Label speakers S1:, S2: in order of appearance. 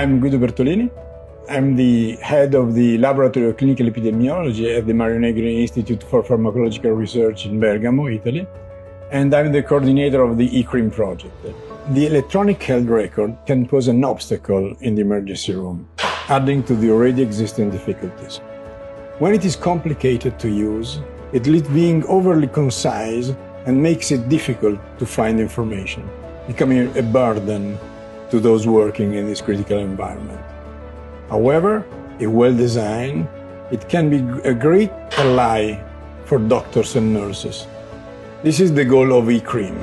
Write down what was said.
S1: I'm Guido Bertolini. I'm the head of the Laboratory of Clinical Epidemiology at the Mario Negri Institute for Pharmacological Research in Bergamo, Italy. And I'm the coordinator of the ECRIM project. The electronic health record can pose an obstacle in the emergency room, adding to the already existing difficulties. When it is complicated to use, it leads being overly concise and makes it difficult to find information, becoming a burden to those working in this critical environment. However, if well designed, it can be a great ally for doctors and nurses. This is the goal of ECRIM.